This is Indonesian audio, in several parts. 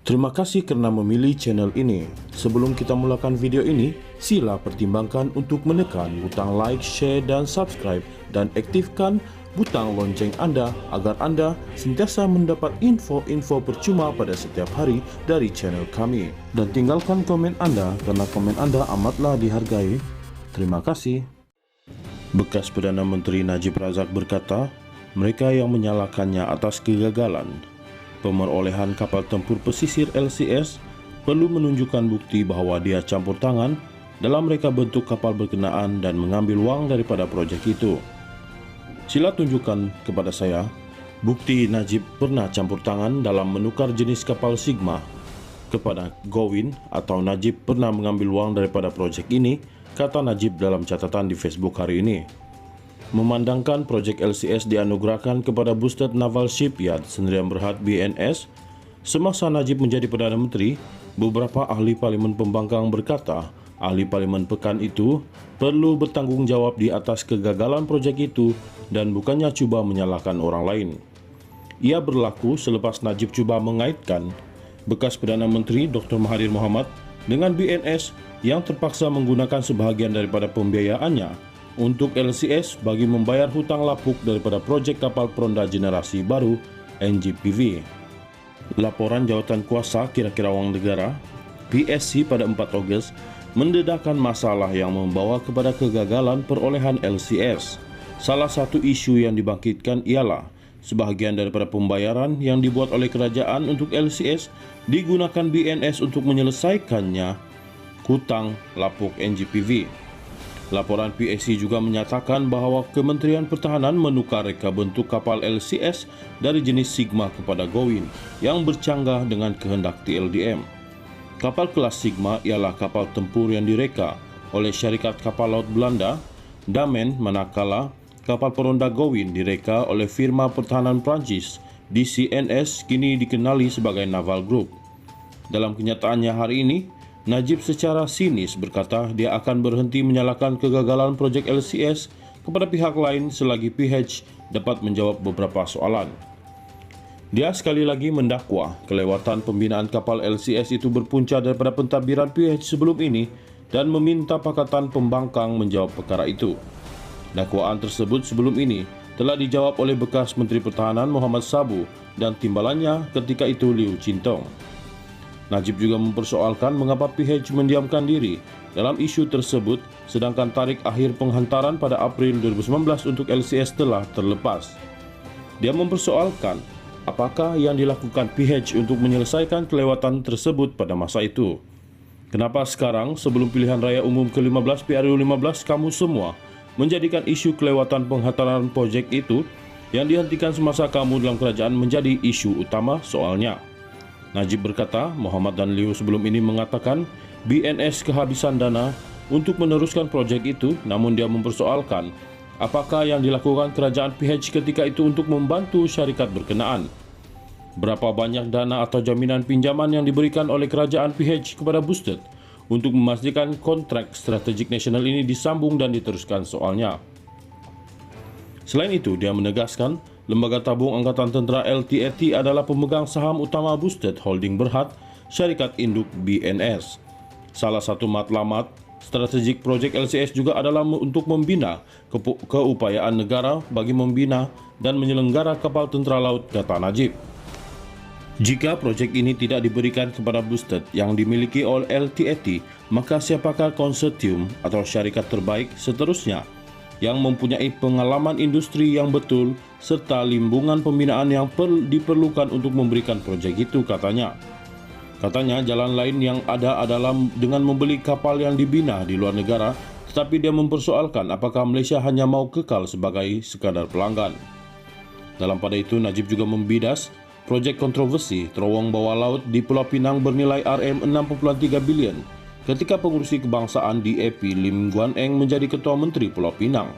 Terima kasih karena memilih channel ini. Sebelum kita mulakan video ini, sila pertimbangkan untuk menekan butang like, share, dan subscribe, dan aktifkan butang lonceng Anda agar Anda sentiasa mendapat info-info percuma pada setiap hari dari channel kami. Dan tinggalkan komen Anda karena komen Anda amatlah dihargai. Terima kasih. Bekas Perdana Menteri Najib Razak berkata, mereka yang menyalahkannya atas kegagalan pemerolehan kapal tempur pesisir LCS perlu menunjukkan bukti bahwa dia campur tangan dalam reka bentuk kapal berkenaan dan mengambil wang daripada proyek itu. Sila tunjukkan kepada saya bukti Najib pernah campur tangan dalam menukar jenis kapal Sigma kepada Gowin atau Najib pernah mengambil wang daripada proyek ini, kata Najib dalam catatan di Facebook hari ini. Memandangkan proyek LCS dianugerahkan kepada Busted Naval Shipyard Sdn Bhd BNS semasa Najib menjadi Perdana Menteri, beberapa ahli parlimen pembangkang berkata ahli parlimen pekan itu perlu bertanggung jawab di atas kegagalan proyek itu dan bukannya cuba menyalahkan orang lain. Ia berlaku selepas Najib cuba mengaitkan bekas Perdana Menteri Dr. Mahathir Mohamad dengan BNS yang terpaksa menggunakan sebahagian daripada pembiayaannya untuk LCS bagi membayar hutang lapuk daripada proyek kapal peronda generasi baru NGPV. Laporan Jawatan Kuasa Kira-kira Wang Negara PSC pada 4 Ogos mendedahkan masalah yang membawa kepada kegagalan perolehan LCS. Salah satu isu yang dibangkitkan ialah sebahagian daripada pembayaran yang dibuat oleh kerajaan untuk LCS digunakan BNS untuk menyelesaikannya hutang lapuk NGPV. Laporan PSC juga menyatakan bahawa Kementerian Pertahanan menukar reka bentuk kapal LCS dari jenis Sigma kepada Gowin yang bercanggah dengan kehendak TLDM. Kapal kelas Sigma ialah kapal tempur yang direka oleh syarikat kapal laut Belanda, Damen, manakala kapal peronda Gowin direka oleh firma pertahanan Prancis, DCNS, kini dikenali sebagai Naval Group. Dalam kenyataannya hari ini, Najib secara sinis berkata dia akan berhenti menyalahkan kegagalan proyek LCS kepada pihak lain selagi PH dapat menjawab beberapa soalan. Dia sekali lagi mendakwa kelewatan pembinaan kapal LCS itu berpunca daripada pentadbiran PH sebelum ini dan meminta Pakatan Pembangkang menjawab perkara itu. Dakwaan tersebut sebelum ini telah dijawab oleh bekas Menteri Pertahanan Muhammad Sabu dan timbalannya ketika itu Liu Chintong. Najib juga mempersoalkan mengapa PH mendiamkan diri dalam isu tersebut sedangkan tarikh akhir penghantaran pada April 2019 untuk LCS telah terlepas. Dia mempersoalkan apakah yang dilakukan PH untuk menyelesaikan kelewatan tersebut pada masa itu. Kenapa sekarang sebelum pilihan raya umum ke-15 PRU15 kamu semua menjadikan isu kelewatan penghantaran proyek itu yang dihentikan semasa kamu dalam kerajaan menjadi isu utama soalnya. Najib berkata, Muhammad dan Liu sebelum ini mengatakan BNS kehabisan dana untuk meneruskan proyek itu, namun dia mempersoalkan apakah yang dilakukan kerajaan PH ketika itu untuk membantu syarikat berkenaan. Berapa banyak dana atau jaminan pinjaman yang diberikan oleh kerajaan PH kepada Busted untuk memastikan kontrak strategik nasional ini disambung dan diteruskan soalnya. Selain itu, dia menegaskan Lembaga Tabung Angkatan Tentera LTAT adalah pemegang saham utama Busted Holding Berhad, syarikat induk BNS. Salah satu matlamat strategik projek LCS juga adalah untuk membina keupayaan negara bagi membina dan menyelenggara kapal tentera laut, kata Najib. Jika projek ini tidak diberikan kepada Busted yang dimiliki oleh LTAT, maka siapakah konsortium atau syarikat terbaik seterusnya yang mempunyai pengalaman industri yang betul serta limbungan pembinaan yang diperlukan untuk memberikan proyek itu, katanya. Katanya jalan lain yang ada adalah dengan membeli kapal yang dibina di luar negara, tetapi dia mempersoalkan apakah Malaysia hanya mau kekal sebagai sekadar pelanggan. Dalam pada itu, Najib juga membidas proyek kontroversi terowong bawah laut di Pulau Pinang bernilai RM6.3 bilion ketika pengurusi kebangsaan DAP Lim Guan Eng menjadi Ketua Menteri Pulau Pinang.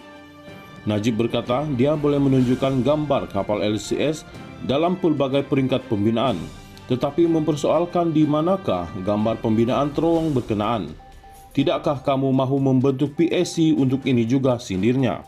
Najib berkata dia boleh menunjukkan gambar kapal LCS dalam pelbagai peringkat pembinaan, tetapi mempersoalkan di manakah gambar pembinaan terowong berkenaan. Tidakkah kamu mahu membentuk PSC untuk ini juga, sindirnya.